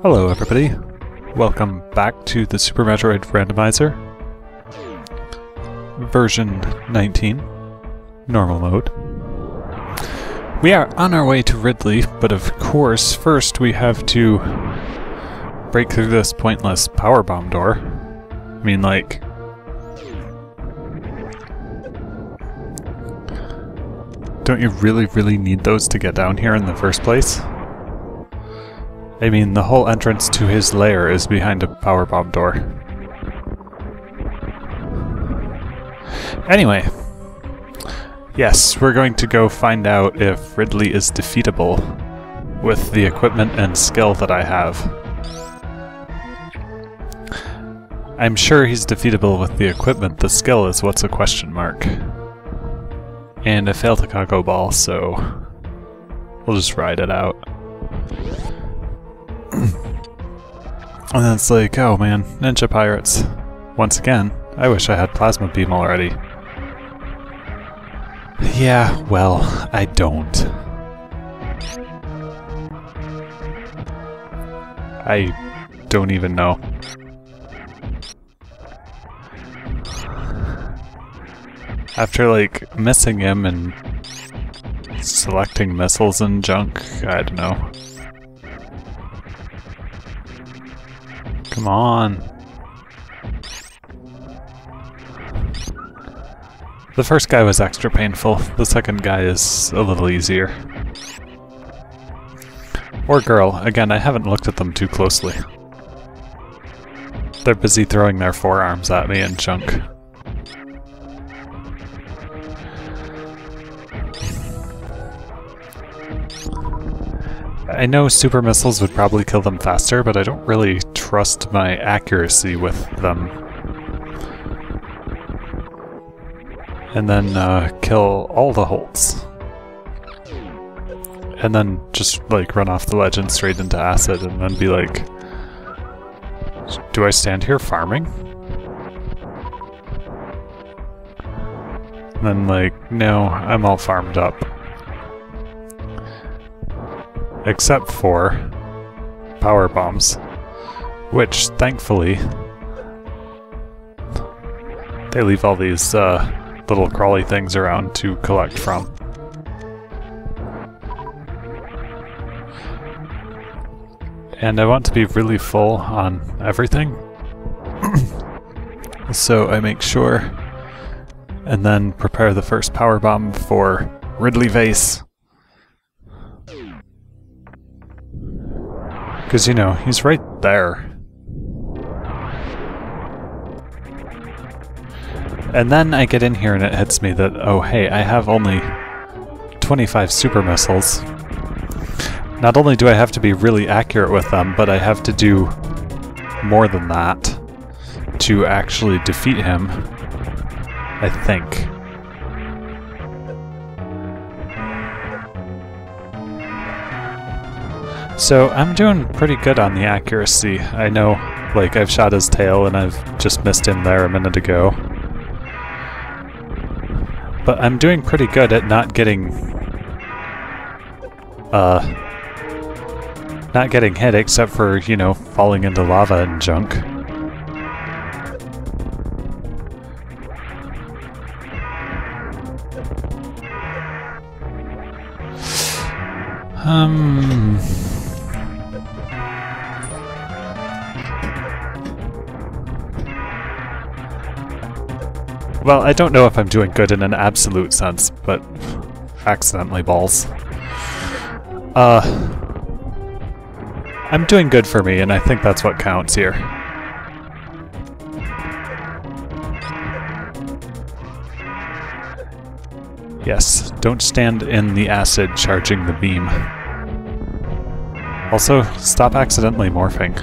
Hello everybody, welcome back to the Super Metroid Randomizer, version 19, normal mode. We are on our way to Ridley, but of course first we have to break through this pointless power bomb door. I mean, like, don't you really need those to get down here in the first place? I mean, the whole entrance to his lair is behind a power bomb door. Anyway, yes, we're going to go find out if Ridley is defeatable with the equipment and skill that I have. I'm sure he's defeatable with the equipment, the skill is what's a question mark. And I failed a Kago ball, so we'll just ride it out. And then it's like, oh man, ninja pirates. Once again, I wish I had plasma beam already. Yeah, well, I don't. I don't even know. After, like, missing him and selecting missiles and junk, I don't know. Come on. The first guy was extra painful, the second guy is a little easier. Or girl, again, I haven't looked at them too closely. They're busy throwing their forearms at me and junk. I know super missiles would probably kill them faster, but I don't really trust my accuracy with them. And then kill all the holes. And then just like run off the ledge and straight into acid and then be like, do I stand here farming? And then like, no, I'm all farmed up. Except for power bombs, which thankfully they leave all these little crawly things around to collect from. And I want to be really full on everything, so I make sure and then prepare the first power bomb for Ridley Vase. Because, you know, he's right there. And then I get in here and it hits me that, oh hey, I have only 25 super missiles. Not only do I have to be really accurate with them, but I have to do more than that to actually defeat him, I think. So I'm doing pretty good on the accuracy. I know, like, I've shot his tail and I've just missed him there a minute ago. But I'm doing pretty good at not getting hit except for, you know, falling into lava and junk. Well, I don't know if I'm doing good in an absolute sense, but accidentally balls. I'm doing good for me, and I think that's what counts here. Yes, don't stand in the acid charging the beam. Also, stop accidentally morphing.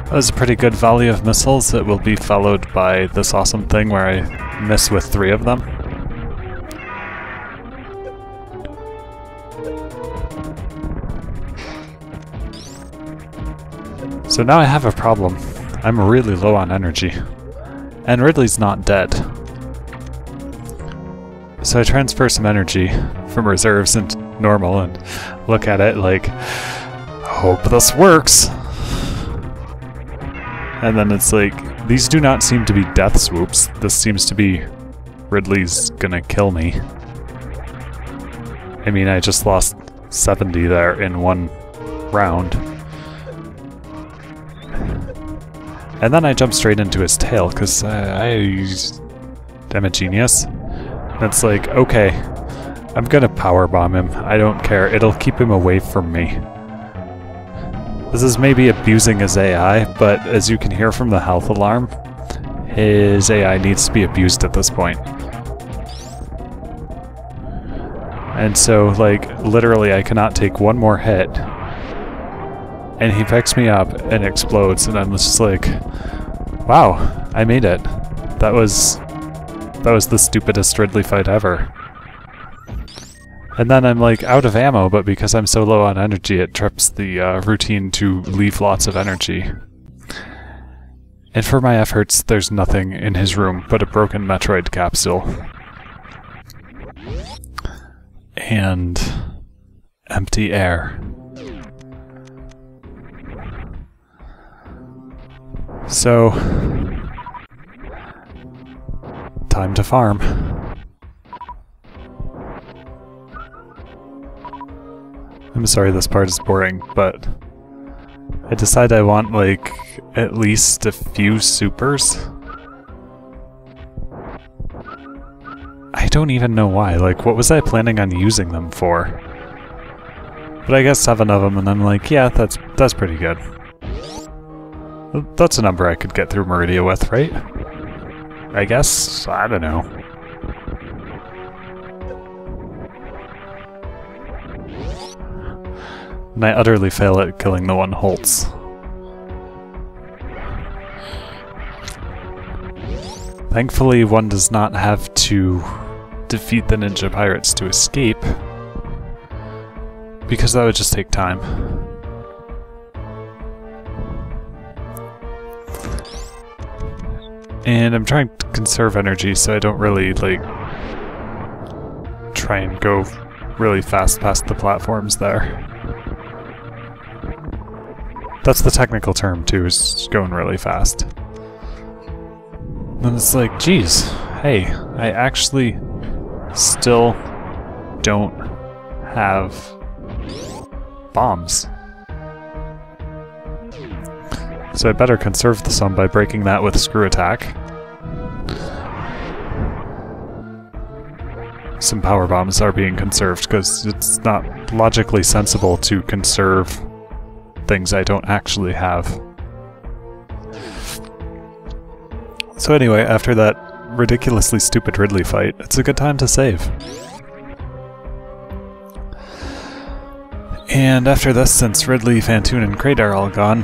That was a pretty good volley of missiles. It will be followed by this awesome thing where I miss with 3 of them. So now I have a problem. I'm really low on energy. And Ridley's not dead. So I transfer some energy from reserves into normal and look at it like, hope this works. And then it's like, these do not seem to be death swoops. This seems to be Ridley's gonna kill me. I mean, I just lost 70 there in one round. And then I jump straight into his tail, because I'm a genius. And it's like, okay, I'm gonna powerbomb him. I don't care. It'll keep him away from me. This is maybe abusing his AI, but as you can hear from the health alarm, his AI needs to be abused at this point. And so, like, literally I cannot take one more hit. And he picks me up and explodes, and I'm just like, wow, I made it. That was the stupidest Ridley fight ever. And then I'm like out of ammo, but because I'm so low on energy, it trips the routine to leave lots of energy. And for my efforts, there's nothing in his room but a broken Metroid capsule. And empty air. So, time to farm. I'm sorry this part is boring, but I decide I want, like, at least a few supers. I don't even know why. Like, what was I planning on using them for? But I guess 7 of them, and I'm like, yeah, that's pretty good. That's a number I could get through Maridia with, right? I guess? I don't know. And I utterly fail at killing the one Holtz. Thankfully, one does not have to defeat the ninja pirates to escape, because that would just take time. And I'm trying to conserve energy, so I don't really, like, try and go really fast past the platforms there. That's the technical term, too, is going really fast. And it's like, geez, hey, I actually still don't have bombs. So I better conserve some by breaking that with screw attack. Some power bombs are being conserved, because it's not logically sensible to conserve things I don't actually have. So anyway, after that ridiculously stupid Ridley fight, it's a good time to save. And after this, since Ridley, Fantoon, and Crate are all gone,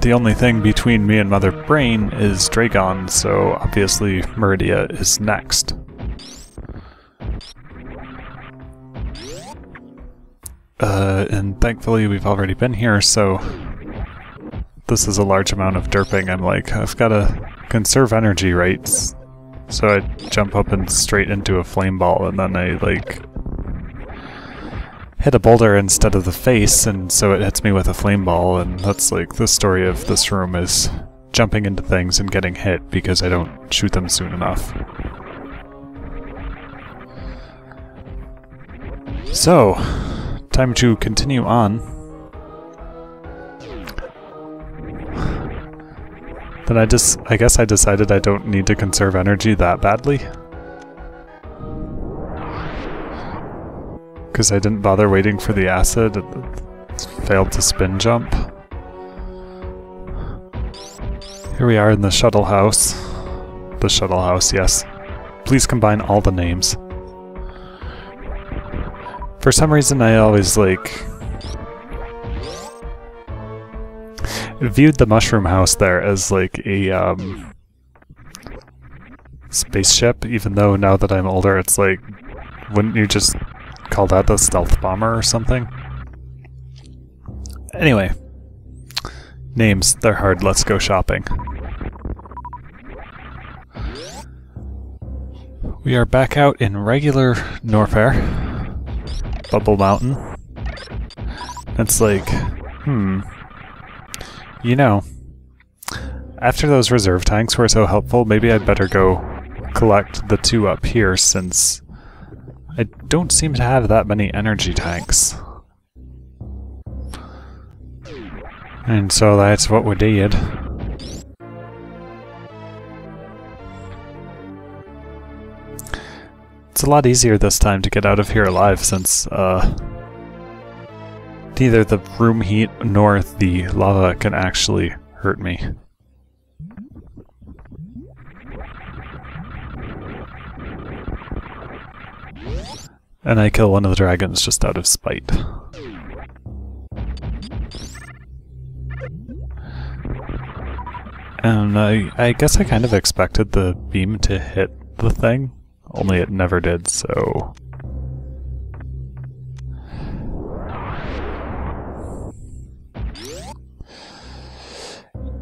the only thing between me and Mother Brain is Dragon, so obviously Maridia is next. And thankfully we've already been here, so this is a large amount of derping. I'm like, I've got to conserve energy, right? So I jump up and straight into a flame ball, and then I, like, hit a boulder instead of the face, and so it hits me with a flame ball, and that's like the story of this room, is jumping into things and getting hit because I don't shoot them soon enough. So, time to continue on. Then I guess I decided I don't need to conserve energy that badly. Because I didn't bother waiting for the acid, it failed to spin jump. Here we are in the shuttle house. The shuttle house, yes. Please combine all the names. For some reason I always, like, viewed the mushroom house there as, like, a, spaceship, even though now that I'm older it's like, wouldn't you just call that the stealth bomber or something? Anyway. Names, they're hard, let's go shopping. We are back out in regular Norfair. Bubble Mountain. It's like, you know, after those reserve tanks were so helpful, maybe I'd better go collect the two up here, since I don't seem to have that many energy tanks. And so that's what we did. It's a lot easier this time to get out of here alive, since neither the room heat nor the lava can actually hurt me. And I kill one of the dragons just out of spite. And I guess I kind of expected the beam to hit the thing, only it never did, so...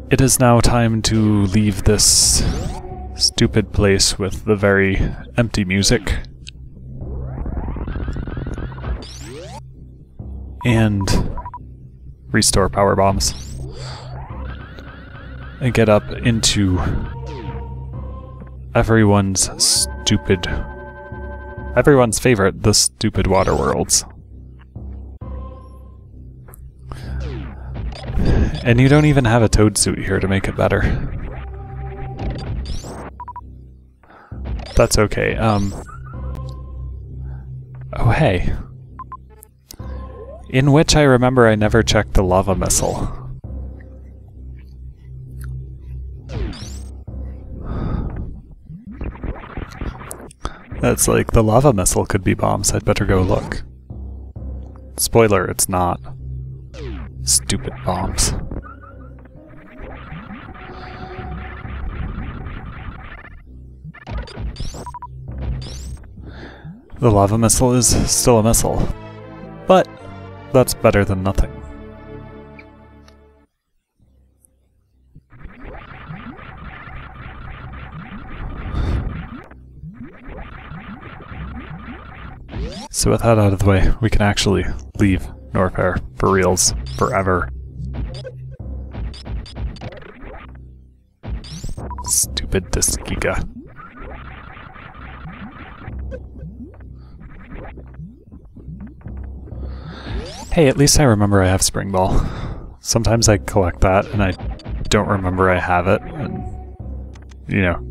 It is now time to leave this stupid place with the very empty music. And restore power bombs. And get up into everyone's favorite, the stupid water worlds. And you don't even have a toad suit here to make it better. That's okay. Oh hey. In which I remember I never checked the lava missile. That's like, the lava missile could be bombs, I'd better go look. Spoiler, it's not. Stupid bombs. The lava missile is still a missile, but that's better than nothing. So with that out of the way, we can actually leave Norfair for reals, forever. Stupid Giga. Hey, at least I remember I have Spring Ball. Sometimes I collect that and I don't remember I have it, and, you know,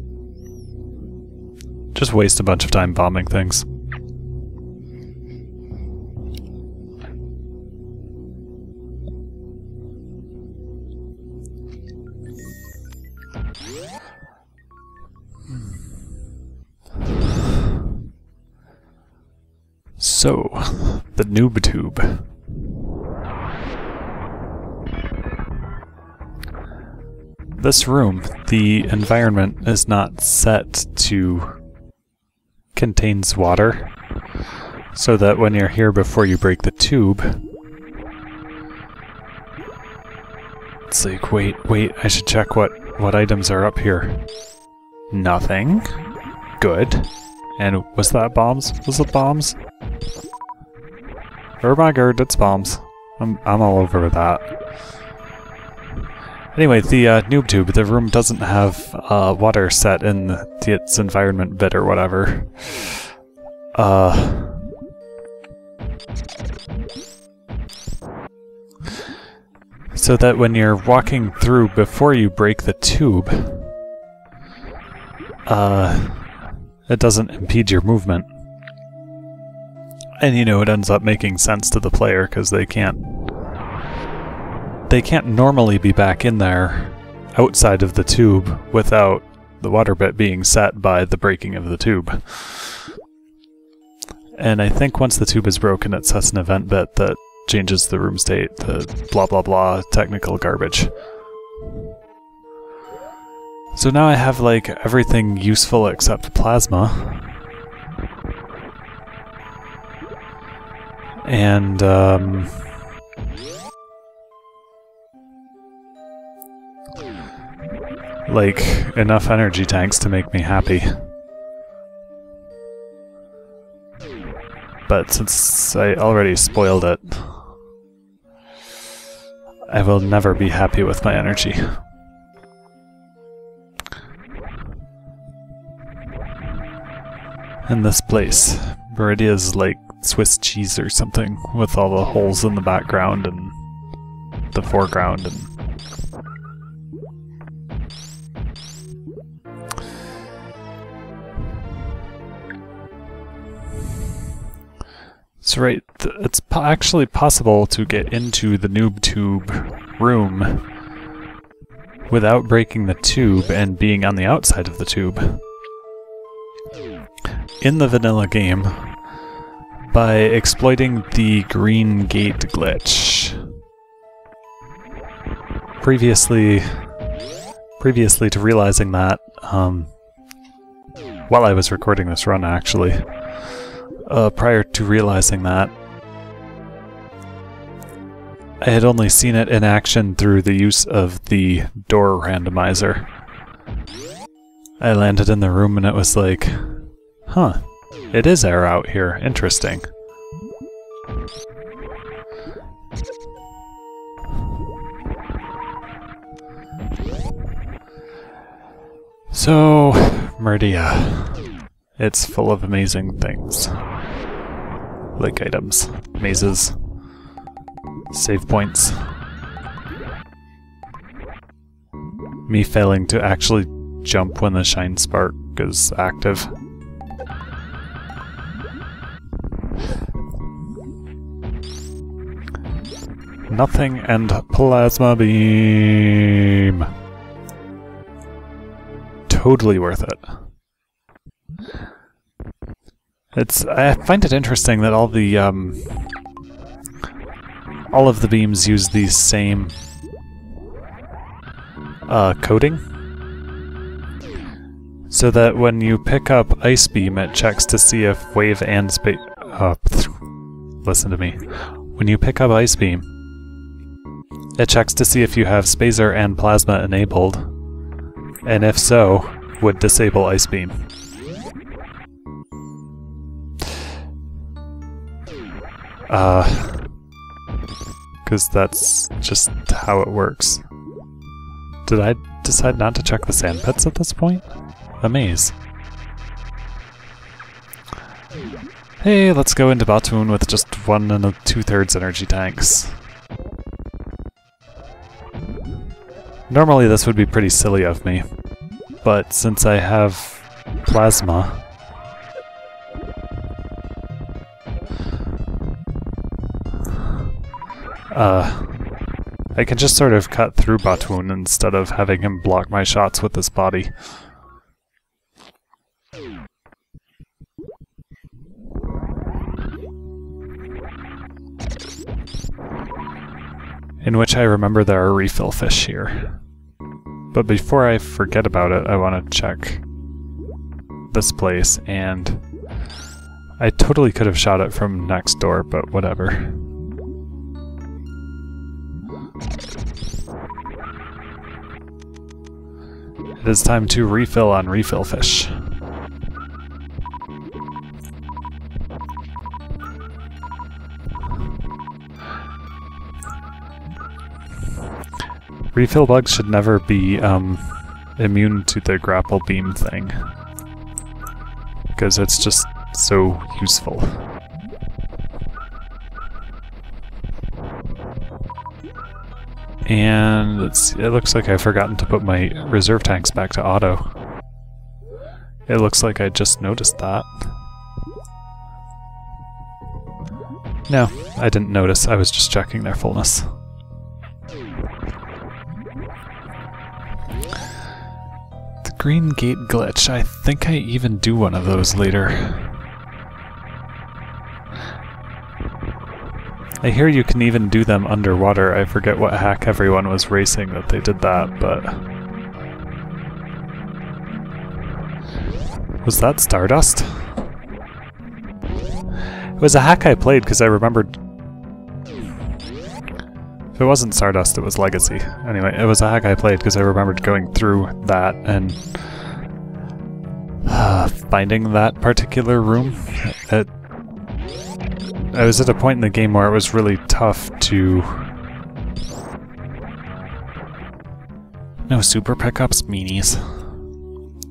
just waste a bunch of time bombing things. So, the noob tube. This room, the environment is not set to contains water, so that when you're here before you break the tube, it's like, wait, I should check what items are up here. Nothing. Good. And was that bombs? Was it bombs? Oh my god, it's bombs. I'm all over that. Anyway, the noob tube, the room doesn't have water set in its environment bit or whatever. So that when you're walking through before you break the tube, it doesn't impede your movement. And you know, it ends up making sense to the player, because they can't normally be back in there outside of the tube without the water bit being set by the breaking of the tube. And I think once the tube is broken, it sets an event bit that changes the room state, the blah blah blah technical garbage. So now I have like everything useful except plasma. And like enough energy tanks to make me happy. But since I already spoiled it, I will never be happy with my energy. And this place, Maridia is like Swiss cheese or something, with all the holes in the background and the foreground and... So right, it's actually possible to get into the noob tube room without breaking the tube and being on the outside of the tube in the vanilla game by exploiting the green gate glitch. Previously to realizing that, while I was recording this run actually, prior to realizing that, I had only seen it in action through the use of the door randomizer. I landed in the room and it was like, huh, it is air out here, interesting. So, Maridia. It's full of amazing things. Like items, mazes, save points. Me failing to actually jump when the shine spark is active. Nothing and plasma beam. Totally worth it. I find it interesting that all of the beams use the same coating, so that when you pick up Ice Beam, it checks to see if wave and space. Listen to me. When you pick up Ice Beam, it checks to see if you have Spacer and Plasma enabled, and if so, would disable Ice Beam. Because that's just how it works. Did I decide not to check the sand pits at this point? A maze. Hey, let's go into Batoon with just 1 2/3 energy tanks. Normally this would be pretty silly of me, but since I have plasma, I can just sort of cut through Batoon instead of having him block my shots with his body. In which I remember there are refill fish here. But before I forget about it, I want to check this place, and I totally could have shot it from next door, but whatever. It is time to refill on refill fish. Refill bugs should never be immune to the grapple beam thing, because it's just so useful. And it looks like I've forgotten to put my reserve tanks back to auto. It looks like I just noticed that. No, I didn't notice. I was just checking their fullness. The green gate glitch. I think I even do one of those later. I hear you can even do them underwater. I forget what hack everyone was racing that they did that, but... Was that Stardust? It was a hack I played because I remembered... If it wasn't Stardust, it was Legacy. Anyway, it was a hack I played because I remembered going through that and... finding that particular room. I was at a point in the game where it was really tough to... No super pickups, meanies.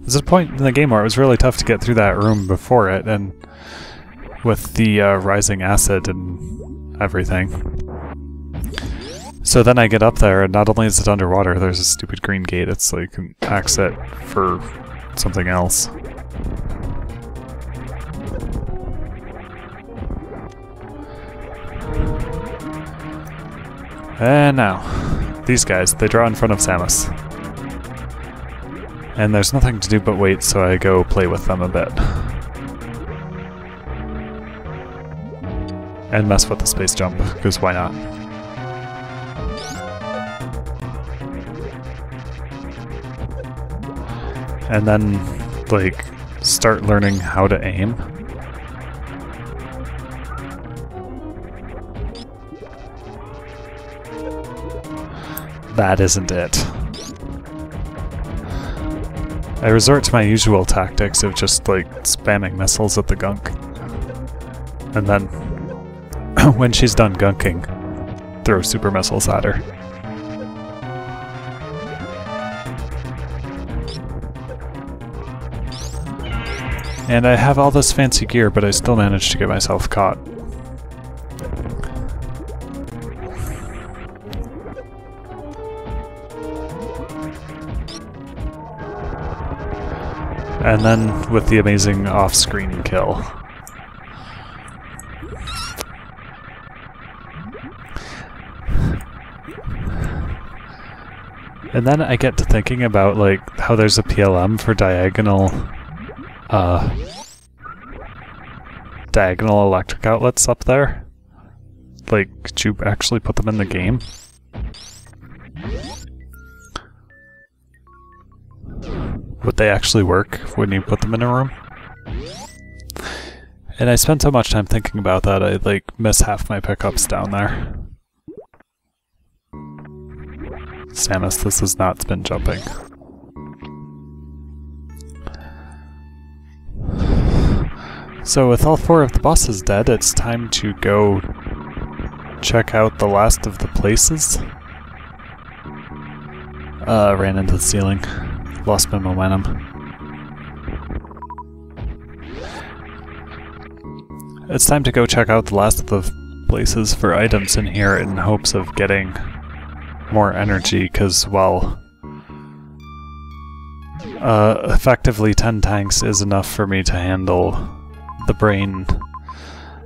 There's a point in the game where it was really tough to get through that room before it, and with the rising acid and everything. So then I get up there, and not only is it underwater, there's a stupid green gate. It's like an exit for something else. And now, these guys, they draw in front of Samus. And there's nothing to do but wait, so I go play with them a bit. And mess with the space jump, because why not? And then, like, start learning how to aim. That isn't it. I resort to my usual tactics of just, like, spamming missiles at the gunk. And then, when she's done gunking, throw super missiles at her. And I have all this fancy gear, but I still managed to get myself caught. And then with the amazing off-screen kill. And then I get to thinking about, like, how there's a PLM for diagonal electric outlets up there. Like, could you actually put them in the game? Would they actually work when you put them in a room? And I spent so much time thinking about that, I, like, miss half my pickups down there. Samus, this is not spin jumping. So with all 4 of the bosses dead, it's time to go check out the last of the places. Ran into the ceiling. Lost my momentum. It's time to go check out the last of the places for items in here in hopes of getting more energy, because, well, effectively 10 tanks is enough for me to handle the brain.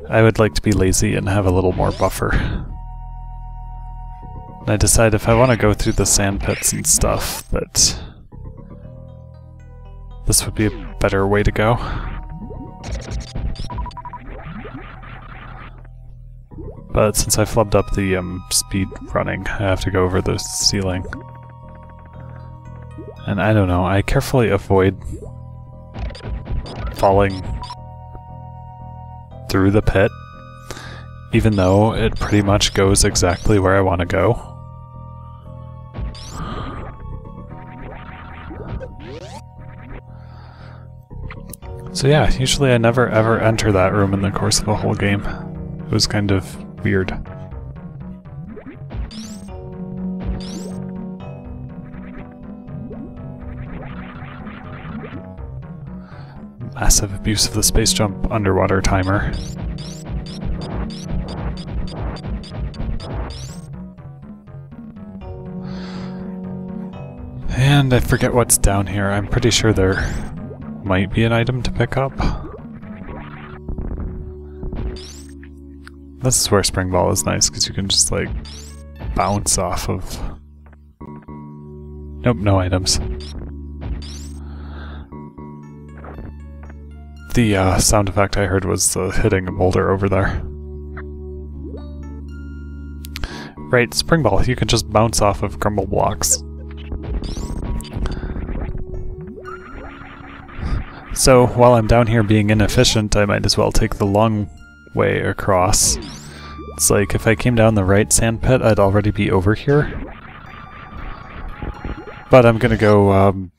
I would like to be lazy and have a little more buffer. And I decide if I want to go through the sand pits and stuff, that this would be a better way to go. But since I flubbed up the speed running, I have to go over the ceiling. And I don't know, I carefully avoid falling through the pit, even though it pretty much goes exactly where I want to go. So yeah, usually I never ever enter that room in the course of a whole game. It was kind of weird. Massive abuse of the space jump underwater timer. And I forget what's down here. I'm pretty sure there might be an item to pick up. This is where Spring Ball is nice, because you can just, like, bounce off of... Nope, no items. The sound effect I heard was hitting a boulder over there. Right, Spring Ball, you can just bounce off of crumble blocks. So, while I'm down here being inefficient, I might as well take the long way across. It's like, if I came down the right sand pit, I'd already be over here. But I'm gonna go,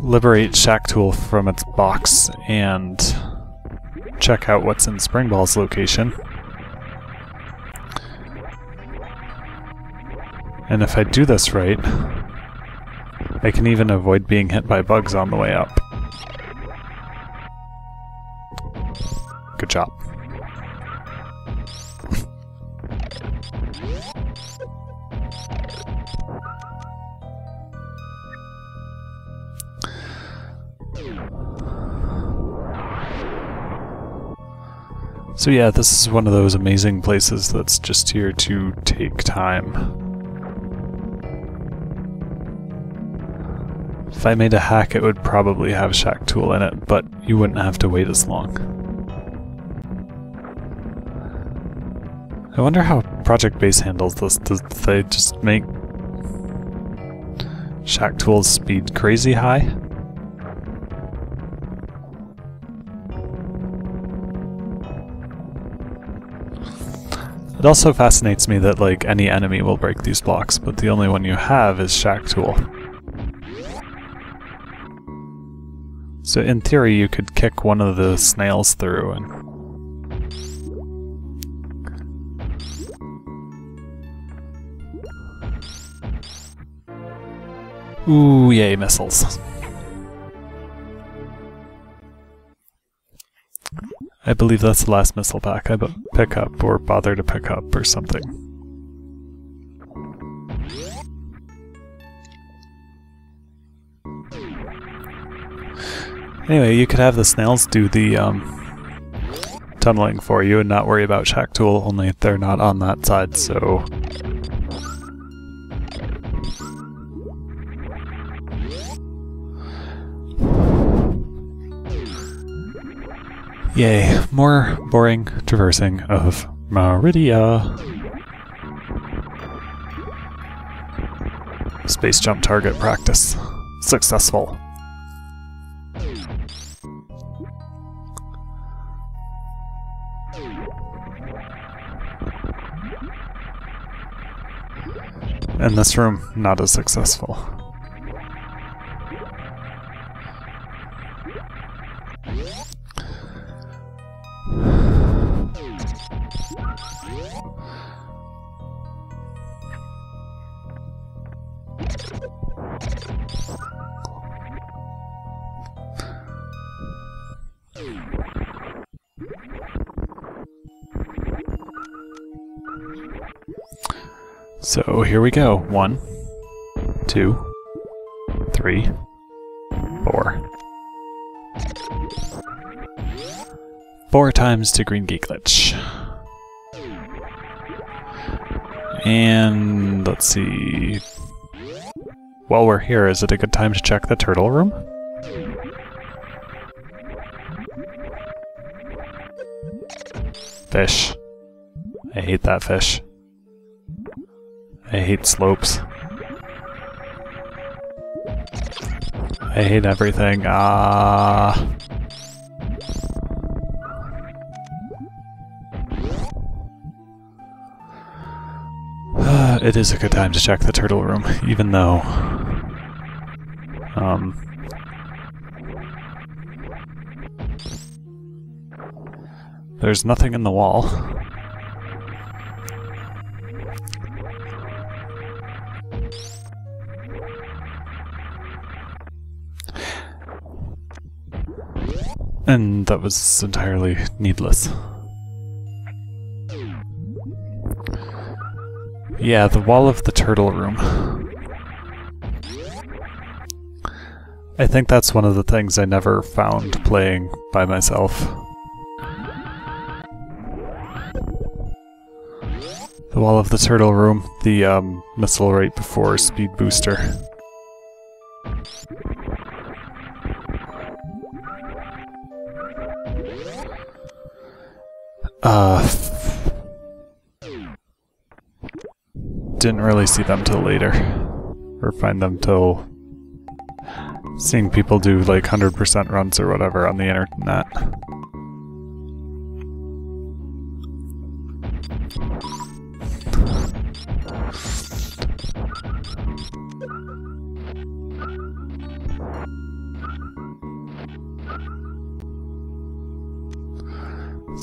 liberate Shack Tool from its box and check out what's in Springball's location. And if I do this right, I can even avoid being hit by bugs on the way up. Good job. So yeah, this is one of those amazing places that's just here to take time. If I made a hack, it would probably have Shack Tool in it, but you wouldn't have to wait as long. I wonder how Project Base handles this. Do they just make Shack Tool's speed crazy high? It also fascinates me that, like, any enemy will break these blocks, but the only one you have is Shack Tool. So in theory, you could kick one of the snails through and... Ooh, yay, missiles. I believe that's the last missile pack I pick up, or bother to pick up, or something. Anyway, you could have the snails do the tunneling for you and not worry about Shack Tool, only they're not on that side, so... Yay, more boring traversing of Maridia. Space jump target practice. Successful. In this room, not as successful. So here we go. 1, 2, 3, 4. 4 times to Green Geeklich. And let's see. While we're here, is it a good time to check the turtle room? Fish. I hate that fish. I hate slopes. I hate everything. It is a good time to check the turtle room, even though... there's nothing in the wall. And that was entirely needless. Yeah, the wall of the turtle room. I think that's one of the things I never found playing by myself. The wall of the turtle room, the missile right before speed booster. Didn't really see them till later, or find them till seeing people do like 100% runs or whatever on the internet.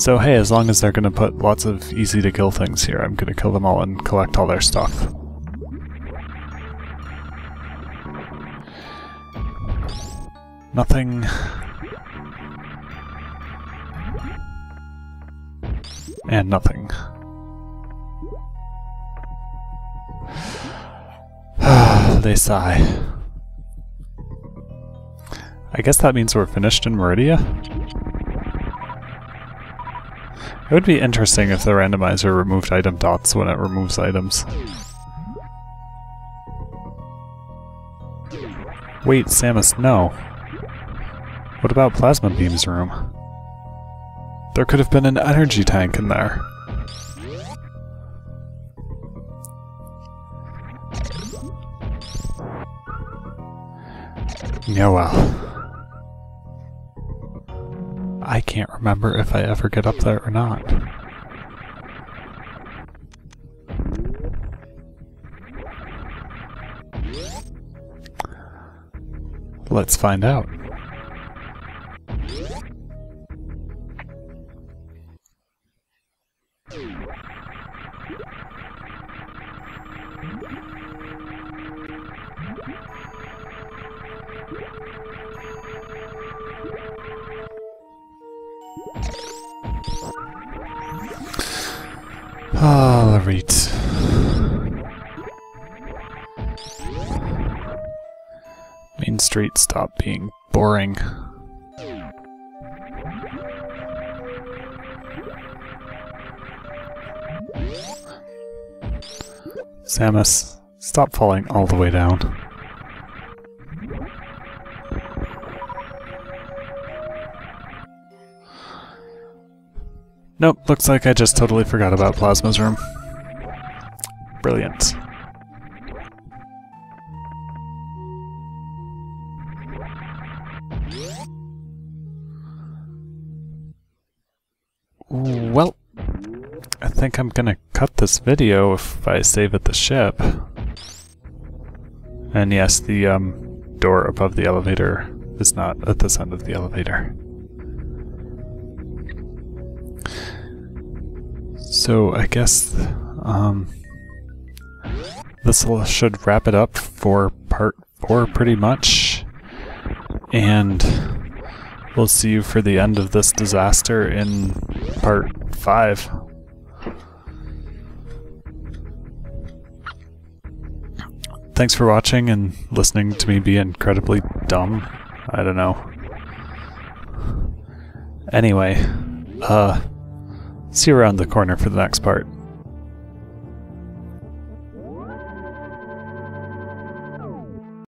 So hey, as long as they're gonna put lots of easy to kill things here, I'm gonna kill them all and collect all their stuff. Nothing. And nothing. They sigh. I guess that means we're finished in Maridia? It would be interesting if the randomizer removed item dots when it removes items. Wait, Samus, no. What about Plasma Beam's room? There could have been an energy tank in there. Yeah, well. I can't remember if I ever get up there or not. Let's find out. All right. Main Street, stop being boring. Samus, stop falling all the way down. Nope, looks like I just totally forgot about Plasma's room. Brilliant. Well, I think I'm gonna cut this video if I save at the ship. And yes, the door above the elevator is not at this end of the elevator. So I guess this should wrap it up for part 4 pretty much. And we'll see you for the end of this disaster in part 5. Thanks for watching and listening to me be incredibly dumb. I don't know. Anyway, see you around the corner for the next part.